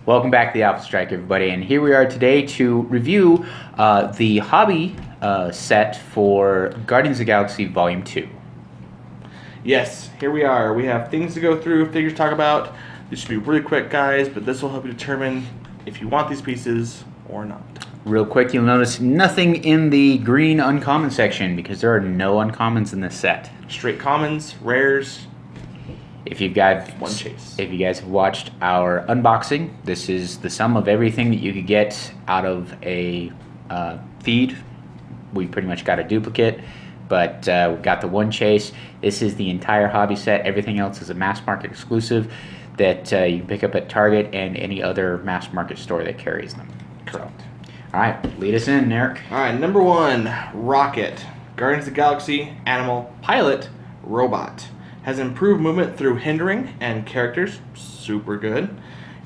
Welcome back to the Alpha Strike, everybody, and here we are today to review the hobby set for Guardians of the Galaxy Volume 2. Yes, here we are. We have things to go through, figures to talk about. This should be really quick, guys, but this will help you determine if you want these pieces or not. Real quick, you'll notice nothing in the green uncommon section because there are no uncommons in this set. Straight commons, rares, If you guys have watched our unboxing, this is the sum of everything that you could get out of a feed. We pretty much got a duplicate, but we got the one chase. This is the entire hobby set. Everything else is a mass market exclusive that you can pick up at Target and any other mass market store that carries them. Correct. All right, lead us in, Eric. All right, number 1, Rocket. Guardians of the Galaxy, animal, pilot, robot. Has improved movement through hindering and characters. Super good.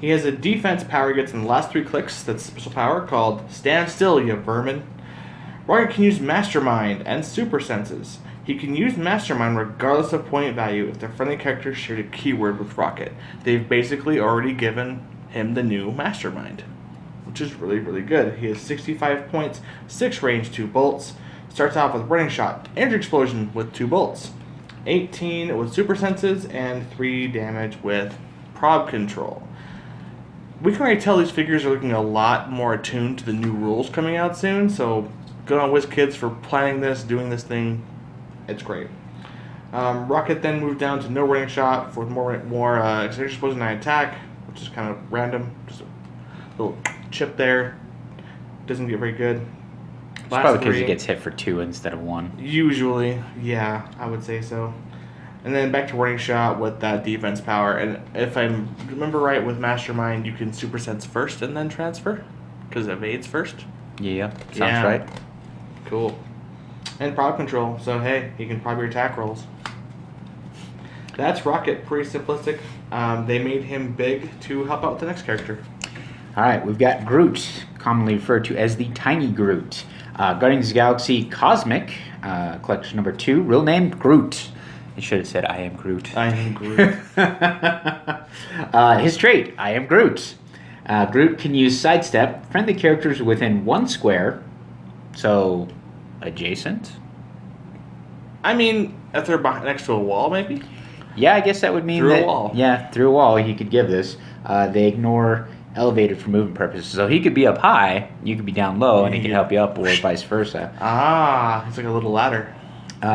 He has a defense power he gets in the last 3 clicks. That's a special power called Stand Still, you vermin. Rocket can use Mastermind and Super Senses. He can use Mastermind regardless of point value if the friendly character shared a keyword with Rocket. They've basically already given him the new Mastermind, which is really, really good. He has 65 points, 6 range, 2 bolts. Starts off with Running Shot, Energy Explosion with 2 bolts. 18 with Super Senses, and 3 damage with Prob Control. We can already tell these figures are looking a lot more attuned to the new rules coming out soon, so good on WizKids for planning this, doing this thing. It's great. Rocket then moved down to no Running Shot for more Energy Explosion and Attack, which is kind of random. Just a little chip there. Doesn't get very good. It's probably because he gets hit for 2 instead of 1. Usually, yeah, I would say so. And then back to Running Shot with that defense power. And if I remember right, with Mastermind, you can Super Sense first and then transfer, because it evades first. Yeah, sounds right. Cool. And Prob Control, so hey, he can probably attack rolls. That's Rocket, pretty simplistic. They made him big to help out with the next character. All right, we've got Groot, commonly referred to as the Tiny Groot. Guardians of the Galaxy Cosmic, collection number 2, real name Groot. It should have said, I am Groot. I am Groot. His trait, I am Groot. Groot can use Sidestep, friendly characters within 1 square, so adjacent? I mean, if they're next to a wall, maybe? Yeah, I guess that would mean through a wall. Yeah, through a wall he could give this. They ignore elevated for movement purposes. So he could be up high, you could be down low, and he can help you up, or vice versa. Ah, it's like a little ladder.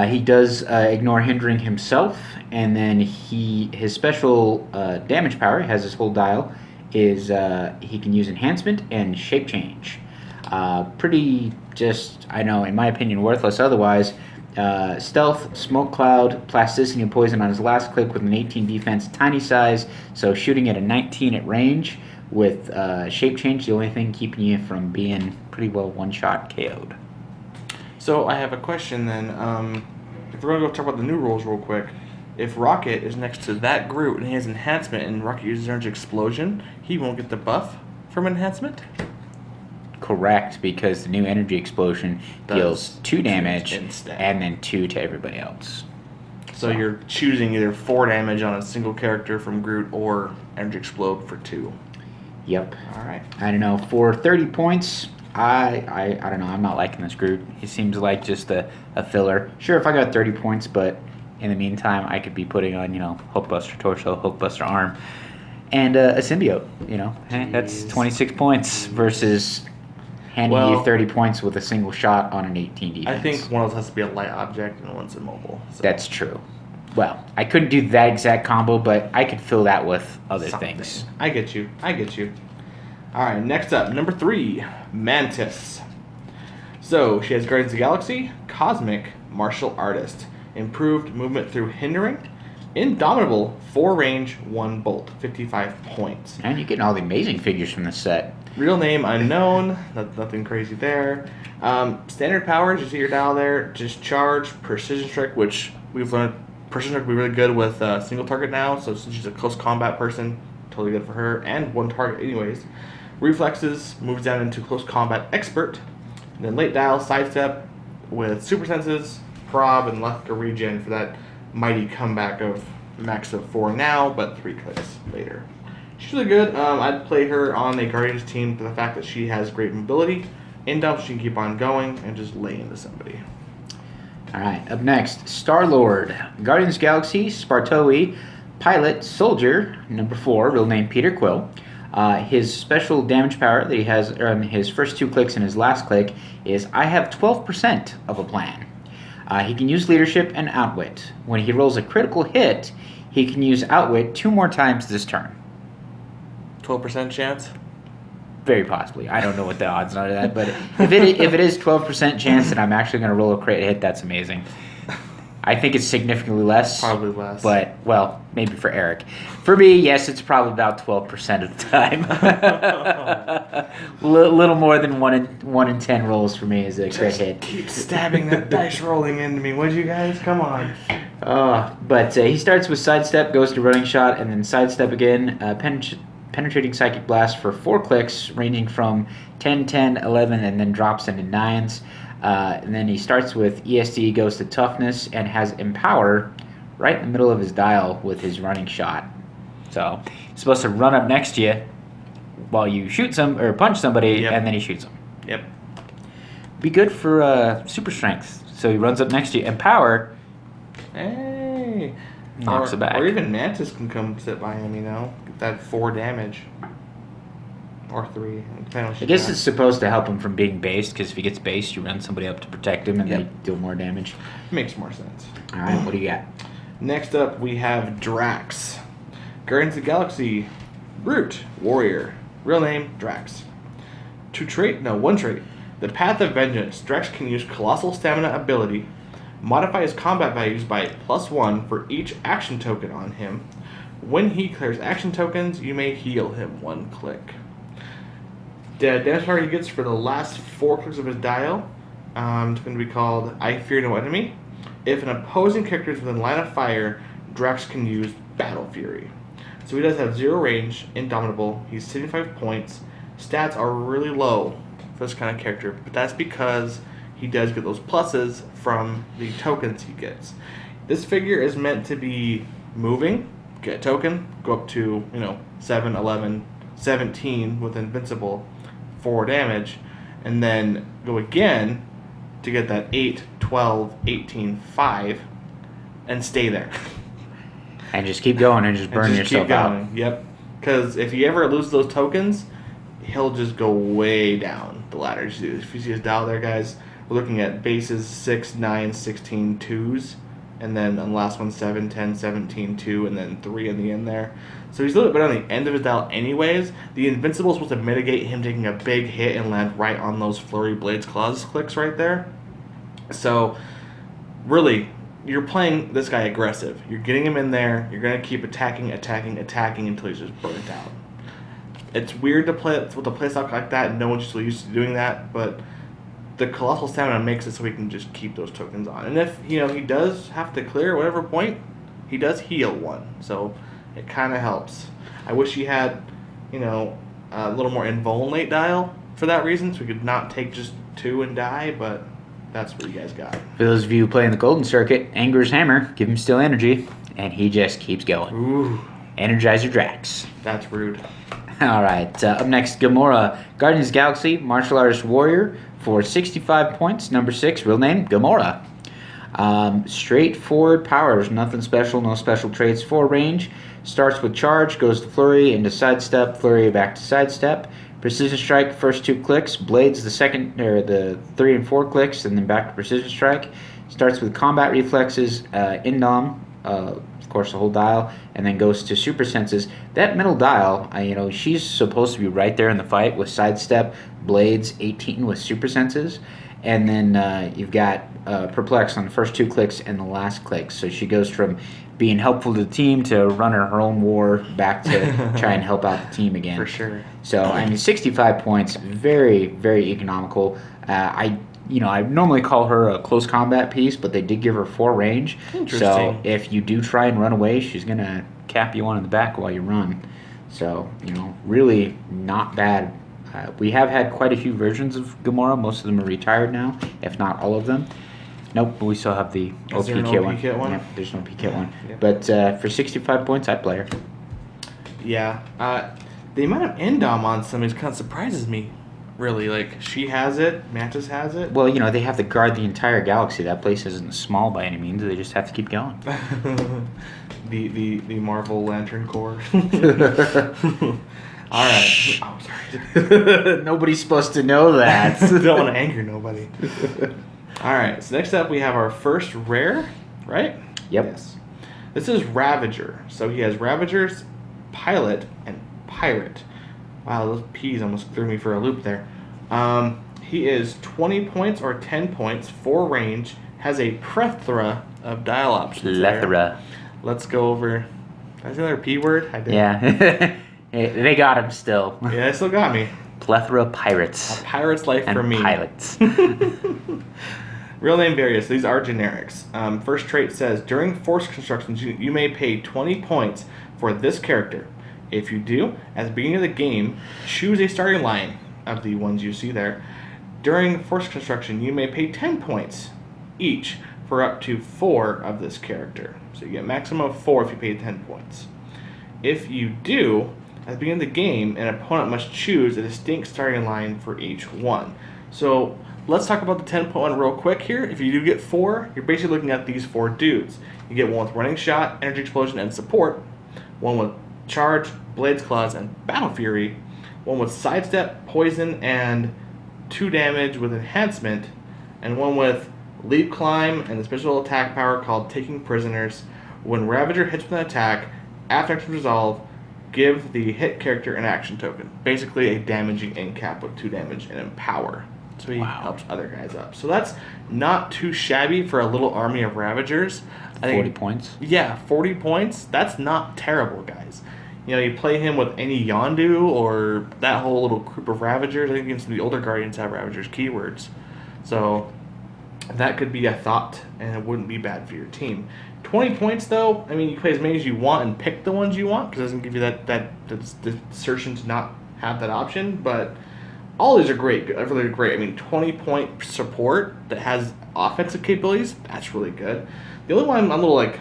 He does ignore hindering himself, and then his special damage power, he has his whole dial, is he can use enhancement and shape change. Pretty just, I know, in my opinion, worthless otherwise. Stealth, Smoke Cloud, Plasticity, and Poison on his last click with an 18 defense, tiny size, so shooting at a 19 at range. With shape change, the only thing keeping you from being pretty well one-shot KO'd. So I have a question then. If we're going to go talk about the new rules real quick, if Rocket is next to that Groot and he has enhancement and Rocket uses Energy Explosion, he won't get the buff from enhancement? Correct, because the new Energy Explosion deals 2 damage instead, and then 2 to everybody else. So you're choosing either 4 damage on a single character from Groot or Energy Explode for 2. Yep. All right. I don't know. For 30 points, I don't know. I'm not liking this Groot. He seems like just a filler. Sure, if I got 30 points, but in the meantime, I could be putting on, Hulkbuster Torso, Hulkbuster Arm, and a symbiote. Hey, that's 26 points versus handing you 30 points with a single shot on an 18 defense. I think one of those has to be a light object and one's immobile. So. That's true. Well, I couldn't do that exact combo, but I could fill that with other things. I get you. All right, next up, number 3, Mantis. So she has Guardians of the Galaxy, Cosmic, Martial Artist, improved movement through hindering, Indomitable, 4 range, 1 bolt, 55 points. And you're getting all the amazing figures from this set. Real name unknown, nothing crazy there. Standard powers, you see your dial there, just charge, Precision Strike, which we've learned Precision Strike will be really good with single target now, so since she's a close combat person, totally good for her, and 1 target anyways. Reflexes moves down into close combat expert, and then late dial sidestep with super senses, prob, and left to regen for that mighty comeback of max of 4 now, but 3 clicks later. She's really good. I'd play her on a Guardians team for the fact that she has great mobility. In dump, she can keep on going and just lay into somebody. All right, up next, Star-Lord. Guardians Galaxy, Spartoe, Pilot, Soldier, number 4, real name Peter Quill. His special damage power that he has on his first 2 clicks and his last click is I have 12% of a plan. He can use Leadership and Outwit. When he rolls a critical hit, he can use Outwit 2 more times this turn. 12% chance? Very possibly. I don't know what the odds are to that, but if it is 12% chance that I'm actually going to roll a crit hit, that's amazing. I think it's significantly less. Probably less. But, well, maybe for Eric. For me, yes, it's probably about 12% of the time. Little more than 1 in 10 rolls for me is a crit hit. Keep stabbing that dice rolling into me, would you guys? Come on. But he starts with Sidestep, goes to Running Shot, and then Sidestep again. Penetrating Psychic Blast for 4 clicks, ranging from 10, 10, 11, and then drops into 9s. And then he starts with ESD, goes to Toughness, and has Empower right in the middle of his dial with his Running Shot. So he's supposed to run up next to you while you shoot or punch somebody, and then he shoots them. Yep. Be good for Super Strength. So he runs up next to you. Empower. Hey. Knocks it back. Or even Mantis can come sit by him, you know? Get that 4 damage. Or 3. I guess it's supposed to help him from being based, because if he gets based, you run somebody up to protect him and they deal more damage. Makes more sense. Alright, what do you got? Next up, we have Drax. Guardians of the Galaxy, GROOT, Warrior. Real name, Drax. 1 trait. The Path of Vengeance. Drax can use Colossal Stamina ability. Modify his combat values by +1 for each action token on him. When he clears action tokens, you may heal him 1 click. The damage power he gets for the last 4 clicks of his dial is going to be called I Fear No Enemy. If an opposing character is within line of fire, Drax can use Battle Fury. So he does have 0 range, Indomitable. He's 75 points. Stats are really low for this kind of character, but that's because he does get those pluses from the tokens he gets. This figure is meant to be moving, get a token, go up to 7, 11, 17 with Invincible, 4 damage, and then go again to get that 8, 12, 18, 5, and stay there. And just keep going and just burn yourself out. Yep. Because if he ever loses those tokens, he'll just go way down the ladder. If you see his dial there, guys, we're looking at bases 6, 9, 16, 2s, and then on the last one 7, 10, 17, 2, and then 3 in the end there. So he's a little bit on the end of his dial anyways. The Invincible is supposed to mitigate him taking a big hit and land right on those Flurry Blades Claws clicks right there. So, really, you're playing this guy aggressive. You're getting him in there. You're going to keep attacking until he's just burnt out. It's weird to play with a playstyle like that. No one's usually used to doing that, but the Colossal Stamina makes it so he can just keep those tokens on. And if he does have to clear at whatever point, he does heal 1. So it kind of helps. I wish he had, a little more invuln late dial for that reason, so we could not take just 2 and die, but that's what you guys got. For those of you playing the Golden Circuit, Anger's Hammer, give him still energy, and he just keeps going. Ooh. Energizer Drax. That's rude. Alright, up next, Gamora. Guardians Galaxy, Martial Artist Warrior for 65 points, number 6, real name, Gamora. Straightforward powers, nothing special, no special traits, 4 range. Starts with Charge, goes to Flurry, into Sidestep, Flurry back to Sidestep. Precision Strike, first 2 clicks. Blades, the 3 and 4 clicks, and then back to Precision Strike. Starts with Combat Reflexes, Indom, of course the whole dial, and then goes to Super Senses. That middle dial, she's supposed to be right there in the fight with Sidestep, Blades, 18 with Super Senses. And then you've got Perplex on the first 2 clicks and the last click. So she goes from being helpful to the team to running her own war back to try and help out the team again. For sure. So, 65 points, very, very economical. I normally call her a close combat piece, but they did give her 4 range. Interesting. So if you do try and run away, she's going to cap you on in the back while you run. So, really not bad. We have had quite a few versions of Gamora. Most of them are retired now, if not all of them. Nope, but we still have the OP kit one. Yeah, there's no OP kit one. Yeah. But for 65 points, I'd play her. Yeah. The amount of Indom on some is kind of surprises me. Really, like she has it, Mantis has it. Well, you know, they have to guard the entire galaxy. That place isn't small by any means. They just have to keep going. the Marvel Lantern Corps. All right. Oh, sorry. Nobody's supposed to know that. Don't want to anger nobody. All right. So next up, we have our first rare, right? Yep. Yes. This is Ravager. So he has Ravagers, Pilot, and Pirate. Wow, those P's almost threw me for a loop there. He is 20 points or 10 points for range. Has a plethora of dial options. Plethora. Let's go over. Did I say another P word? I did. Yeah. They got him still. Yeah, they still got me. Plethora pirates. A pirate's life and for me. Pilots. Real name various. These are generics. First trait says, during force constructions, you may pay 20 points for this character. If you do, at the beginning of the game, choose a starting line of the ones you see there. During force construction, you may pay 10 points each for up to 4 of this character. So you get a maximum of 4 if you pay 10 points. If you do, at the beginning of the game, an opponent must choose a distinct starting line for each one. So let's talk about the 10-point one real quick here. If you do get 4, you're basically looking at these 4 dudes. You get one with Running Shot, Energy Explosion, and Support. One with Charge, Blades Claws, and Battle Fury. One with Sidestep, Poison, and 2 damage with Enhancement. And one with Leap Climb and the special attack power called Taking Prisoners. When Ravager hits with an attack, after action resolve, give the hit character an action token. Basically a damaging end cap with 2 damage and Empower. So he helps other guys up. So that's not too shabby for a little army of Ravagers. 40 points? Yeah, 40 points. That's not terrible, guys. You know, you play him with any Yondu or that whole little group of Ravagers. I think even some of the older Guardians have Ravagers keywords. So that could be a thought, and it wouldn't be bad for your team. 20 points, though, I mean, you play as many as you want and pick the ones you want, because it doesn't give you that assertion to not have that option, but all these are great, really great. I mean, 20-point support that has offensive capabilities, that's really good. The only one I'm a little like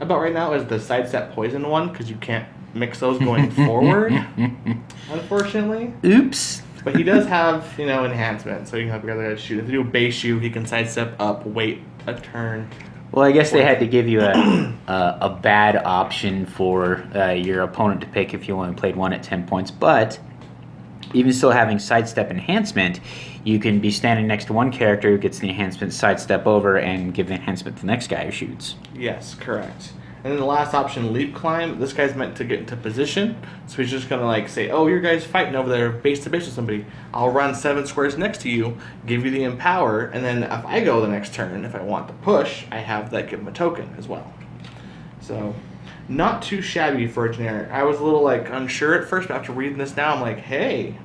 about right now is the Sidestep Poison one, because you can't mix those going forward, unfortunately. Oops. But he does have, you know, enhancement, so you can help your other guys shoot. If you do a base shoot, he can sidestep up, wait a turn. Well, I guess they had to give you a bad option for your opponent to pick if you only played one at 10 points. But even still having sidestep enhancement, you can be standing next to one character who gets the enhancement, sidestep over, and give the enhancement to the next guy who shoots. Yes, correct. And then the last option, Leap Climb. This guy's meant to get into position, so he's just going to like say, oh, your guy's fighting over there base to base with somebody. I'll run 7 squares next to you, give you the Empower, and then if I go the next turn, if I want to push, I have that give him a token as well. So, not too shabby for a generic. I was a little like unsure at first, but after reading this now, I'm like, hey,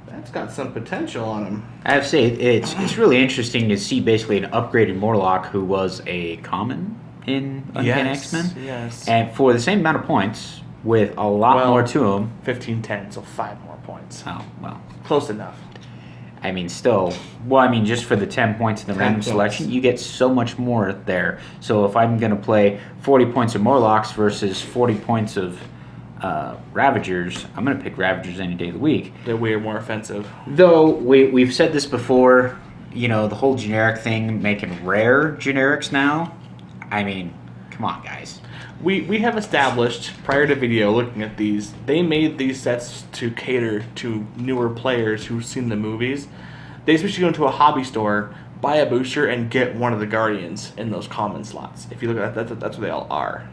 that's got some potential on him. I have to say, it's really interesting to see basically an upgraded Morlock who was a common in Uncanny X-Men. Yes. And for the same amount of points, with a lot more to him. 15-10, so 5 more points. Oh, well. Close enough. I mean, still. Well, I mean, just for the 10 points in the random selection, you get so much more there. So if I'm going to play 40 points of Morlocks versus 40 points of Ravagers, I'm going to pick Ravagers any day of the week. They're way more offensive. Though, we've said this before, you know, the whole generic thing, making rare generics now. I mean, come on, guys. We have established, prior to video, looking at these, they made these sets to cater to newer players who've seen the movies. They especially go into a hobby store, buy a booster, and get one of the Guardians in those common slots. If you look at that, that's what they all are.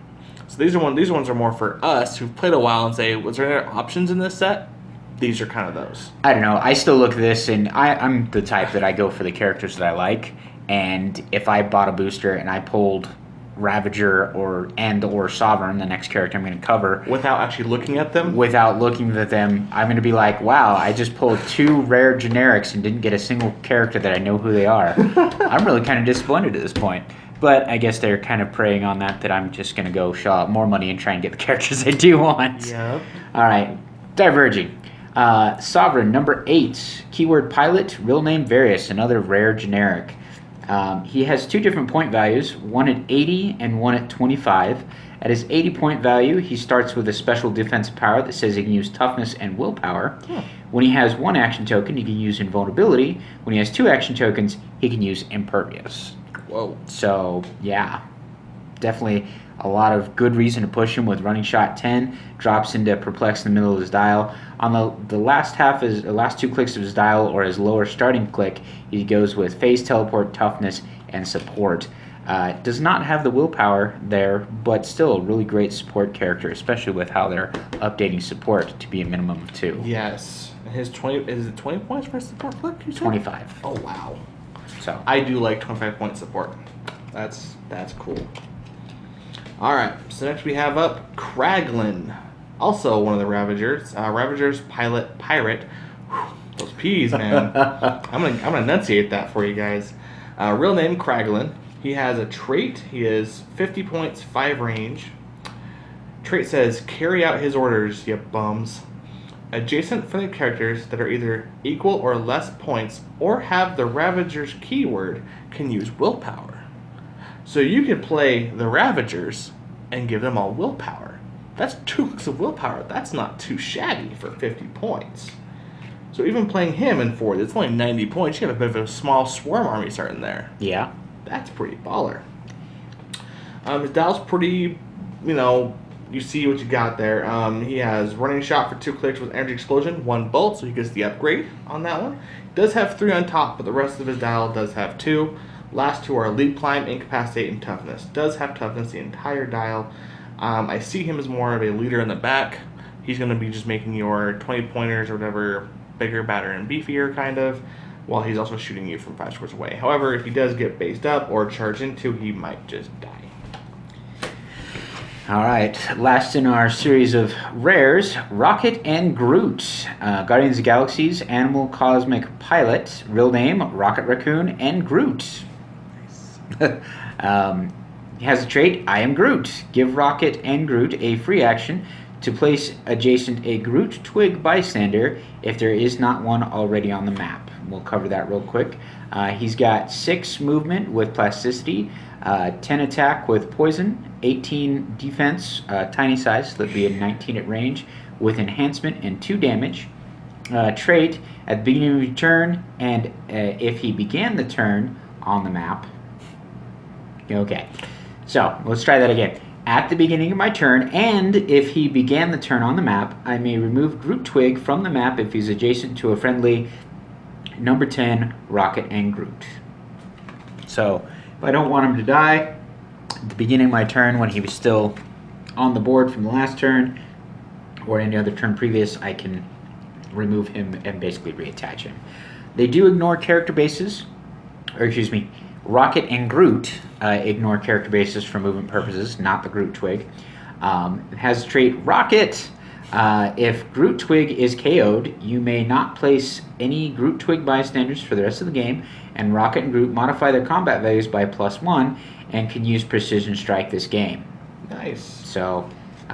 So these ones are more for us who've played a while and say, was there any options in this set? These are kind of those. I don't know. I still look at this, and I'm the type that I go for the characters that I like. And if I bought a booster and I pulled Ravager or Sovereign, the next character I'm going to cover, without actually looking at them, I'm going to be like, wow, I just pulled 2 rare generics and didn't get a single character that I know who they are. I'm really kind of disappointed at this point. But I guess they're kind of preying on that I'm just going to go shell out more money and try and get the characters I do want. Yep. All right, diverging. Sovereign, number 8, keyword Pilot, real name Various, another rare generic. He has two different point values, one at 80 and one at 25. At his 80 point value, he starts with a special defensive power that says he can use toughness and willpower. When he has one action token, he can use invulnerability. When he has two action tokens, he can use impervious. Whoa. So, yeah, definitely a lot of good reason to push him with running shot 10. Drops into perplex in the middle of his dial. On the last last two clicks of his dial or his lower starting click, he goes with phase teleport, toughness, and support. Does not have the willpower there, but still a really great support character, especially with how they're updating support to be a minimum of 2. Yes. His 20 is it 20 points for support click? You said? 25. Oh wow. So I do like 25 point support. That's cool. All right. So next we have up KRAGLIN, also one of the Ravagers. Ravagers pirate. Whew, those P's, man. I'm gonna enunciate that for you guys. Real name KRAGLIN. He has a trait. He is 50 points, 5 range. Trait says, carry out his orders, you bums. Adjacent friendly characters that are either equal or less points or have the Ravager's keyword can use willpower. So you can play the Ravagers and give them all willpower. That's 2 clicks of willpower. That's not too shabby for 50 points. So even playing him in 4, it's only 90 points. You have a bit of a small swarm army starting there. yeah. That's pretty baller. His dial's pretty, you see what you got there. He has running shot for 2 clicks with energy explosion, 1 bolt, so he gets the upgrade on that one. He does have 3 on top, but the rest of his dial does have 2. Last 2 are leap, climb, incapacitate, and toughness. Does have toughness the entire dial. I see him as more of a leader in the back. He's going to be just making your 20 pointers or whatever bigger, badder, and beefier kind of, while he's also shooting you from 5 squares away. However, if he does get based up or charged into, he might just die. All right, last in our series of rares, Rocket and Groot. Guardians of the Galaxy's Animal Cosmic Pilot, real name, Rocket Raccoon and Groot. He has a trait, I am Groot. Give Rocket and Groot a free action to place adjacent a Groot twig bystander if there is not one already on the map. We'll cover that real quick. He's got 6 movement with plasticity, 10 attack with poison, 18 defense, tiny size, so that'd be a 19 at range, with enhancement and 2 damage. Trait, at the beginning of your turn, and if he began the turn on the map. Okay, so let's try that again. At the beginning of my turn, and if he began the turn on the map, I may remove Groot Twig from the map if he's adjacent to a friendly number 10, Rocket and Groot. So, if I don't want him to die, at the beginning of my turn when he was still on the board from the last turn, or any other turn previous, I can remove him and basically reattach him. They do ignore character bases, or excuse me, Rocket and Groot ignore character bases for movement purposes, not the Groot Twig. It has the trait Rocket. If Groot Twig is KO'd, you may not place any Groot Twig bystanders for the rest of the game, and Rocket and Groot modify their combat values by +1 and can use Precision Strike this game. Nice. So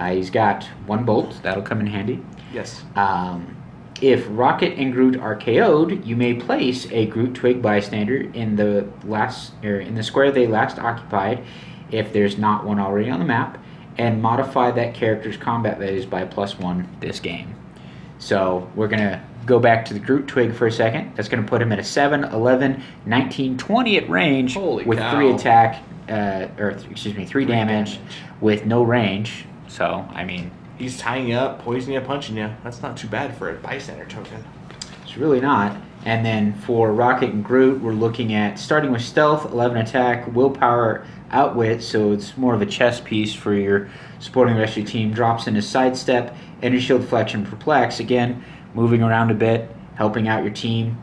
he's got 1 bolt, that'll come in handy. Yes. If Rocket and Groot are KO'd, you may place a Groot Twig bystander in the square they last occupied, if there's not one already on the map, and modify that character's combat values by +1 this game. So we're going to go back to the Groot Twig for a second. That's going to put him at a 7, 11, 19, 20 at range. Holy with cow. 3 attack, 3 damage with no range. So, I mean, he's tying you up, poisoning you, punching you. That's not too bad for a bystander token. it's really not. And then for Rocket and Groot, we're looking at starting with stealth, 11 attack, willpower, outwit, so it's more of a chess piece for your supporting the rest of your team. Drops into sidestep, energy shield deflection, perplex. Again, moving around a bit, helping out your team,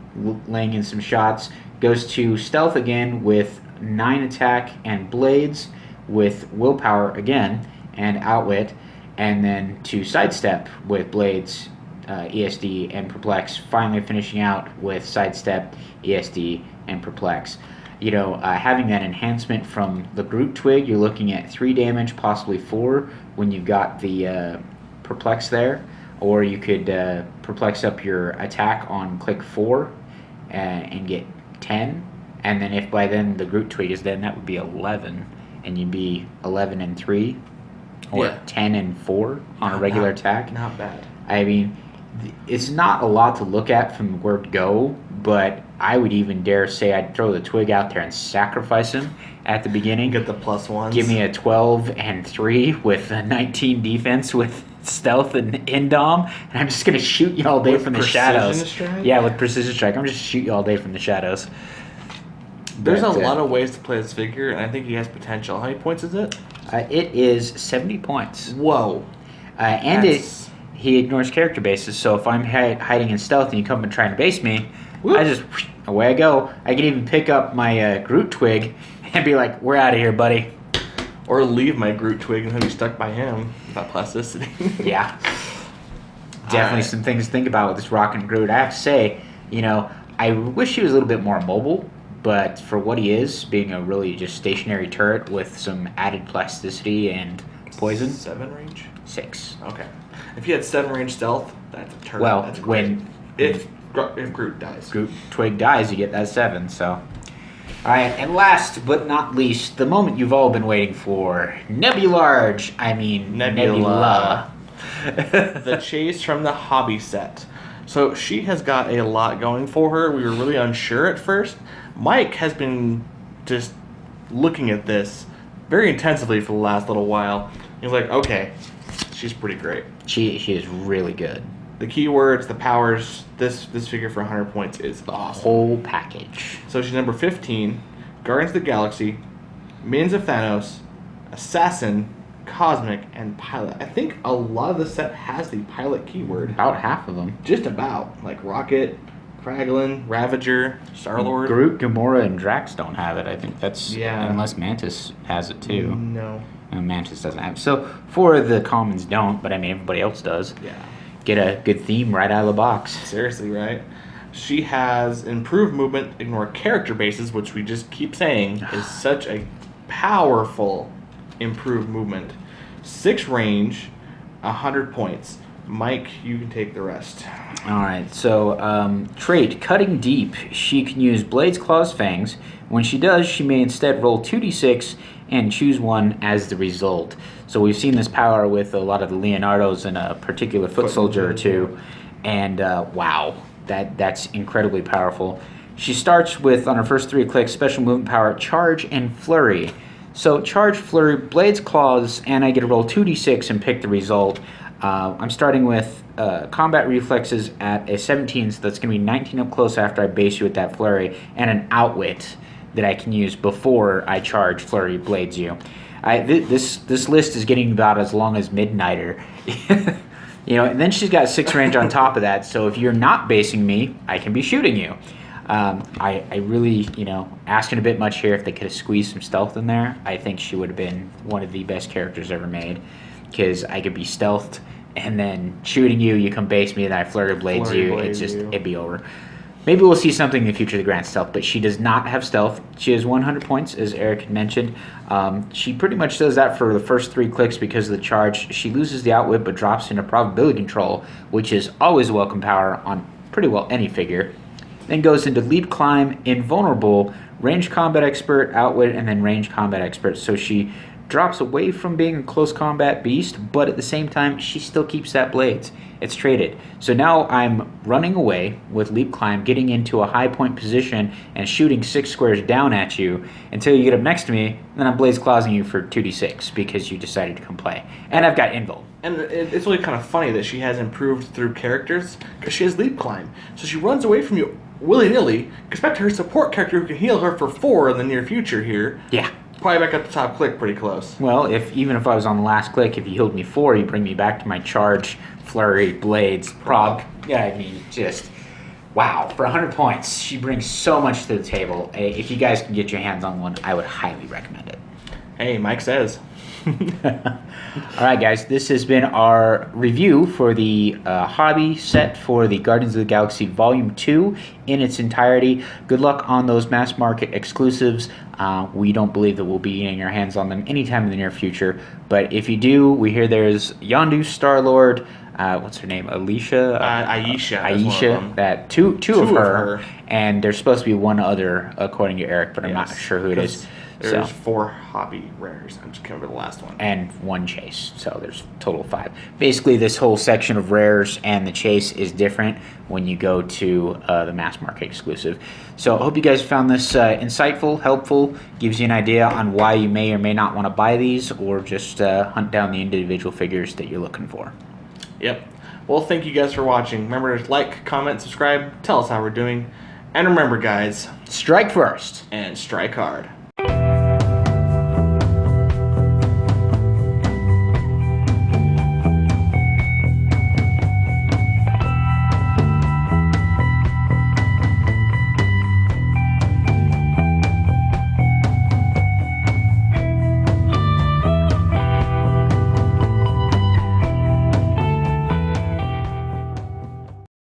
laying in some shots. Goes to stealth again with 9 attack and blades, with willpower again and outwit, and then to sidestep with blades, ESD, and perplex. Finally finishing out with sidestep, ESD, and perplex. You know, having that enhancement from the Groot Twig, you're looking at 3 damage, possibly 4, when you've got the perplex there. Or you could perplex up your attack on click 4 and get 10, And then if by then the Groot twig is then, that would be 11. And you'd be 11 and 3 or 10 and 4 on a regular attack. Not bad. I mean, it's not a lot to look at from the word go, but I would even dare say I'd throw the twig out there and sacrifice him at the beginning. Get the +1s. Give me a 12 and 3 with a 19 defense with stealth and indom, and I'm just going to shoot you all day from the shadows. Strike? Yeah, with precision strike. I'm just shoot you all day from the shadows. There's a lot of ways to play this figure, and I think he has potential. How many points is it? It is 70 points. Whoa. And he ignores character bases, so if I'm hiding in stealth and you come and try and base me, I just, away I go. I can even pick up my Groot twig and be like, we're out of here, buddy. Or leave my Groot twig and he'll be stuck by him. That plasticity. Yeah. Definitely some things to think about with this rockin' Groot. I have to say, you know, I wish he was a little bit more mobile, but for what he is, being a really just stationary turret with some added plasticity and poison. 7 range? 6. Okay. If he had 7 range stealth, that's a turret. Well, that's if Groot dies. Groot twig dies, you get that 7, so. Alright, and last but not least, the moment you've all been waiting for. Nebula. The chase from the hobby set. So she has got a lot going for her. We were really unsure at first. Mike has been just looking at this very intensively for the last little while. He's like, okay, she's pretty great. She is really good. The keywords, the powers, this figure for 100 points is awesome. Whole package. So she's number 15, Guardians of the Galaxy, Minions of Thanos, Assassin, Cosmic, and Pilot. I think a lot of the set has the Pilot keyword. About half of them. Just about. Like Rocket, KRAGLIN, Ravager, Star-Lord. Groot, Gamora, and Drax don't have it. I think that's... Yeah. Unless Mantis has it too. No. Mantis doesn't have it. So, 4 of the commons don't, but I mean, everybody else does. Yeah. Get a good theme right out of the box. Seriously, right? She has improved movement, ignore character bases, which we just keep saying is such a powerful improved movement. 6 range, 100 points. Mike, you can take the rest. Alright, so trait, Cutting Deep. She can use Blades, Claws, Fangs. When she does, she may instead roll 2d6 and choose one as the result. So we've seen this power with a lot of the Leonardos and a particular foot soldier or two. And wow, that's incredibly powerful. She starts with, on her first 3 clicks, special movement power, Charge and Flurry. So Charge, Flurry, Blades, Claws, and I get to roll 2d6 and pick the result. I'm starting with combat reflexes at a 17, so that's going to be 19 up close after I base you with that Flurry, and an Outwit that I can use before I Charge, Flurry, Blades you. This list is getting about as long as Midnighter. You know, and then she's got 6 range on top of that, so if you're not basing me, I can be shooting you. I really, you know, asking a bit much here. If they could have squeezed some stealth in there, I think she would have been one of the best characters ever made, because I could be stealthed and then shooting you, you come base me, and then I Flurry Blades you. It'd be over. Maybe we'll see something in the future that grants stealth, but she does not have stealth. She has 100 points, as Eric had mentioned. She pretty much does that for the first 3 clicks because of the charge. She loses the Outwit, but drops into probability control, which is always a welcome power on pretty well any figure. Then goes into Leap, Climb, Invulnerable, Range Combat Expert, Outwit, and then Range Combat Expert. So she drops away from being a close combat beast, but at the same time, she still keeps that Blades. It's traded. So now I'm running away with Leap Climb, getting into a high point position, and shooting 6 squares down at you until you get up next to me, and then I'm Blaze Clawsing you for 2d6 because you decided to come play. And I've got Invul. And it's really kind of funny that she has improved through characters, because she has Leap Climb. So she runs away from you willy-nilly, expect her support character who can heal her for 4 in the near future here. Yeah. Probably back up to top click pretty close. Well, even if I was on the last click, if you healed me 4, you bring me back to my Charge, Flurry, Blades, Prog. Yeah, I mean, just, wow. For 100 points, she brings so much to the table. If you guys can get your hands on one, I would highly recommend it. Hey, Mike says. All right, guys, this has been our review for the hobby set for the Guardians of the Galaxy Volume 2 in its entirety. Good luck on those mass market exclusives. We don't believe that we'll be getting our hands on them anytime in the near future, but if you do, we hear there's Yondu, Star-Lord, what's her name? Alicia? Aisha. Is one of them. That two of her. And there's supposed to be one other, according to Eric, but I'm not sure who it is. There's 4 hobby rares. I'm just can't remember the last one. And 1 chase, so there's total 5. Basically, this whole section of rares and the chase is different when you go to the mass market exclusive. So I hope you guys found this insightful, helpful, gives you an idea on why you may or may not want to buy these, or just hunt down the individual figures that you're looking for. Yep. Well, thank you guys for watching. Remember to like, comment, subscribe, tell us how we're doing. And remember, guys, strike first and strike hard.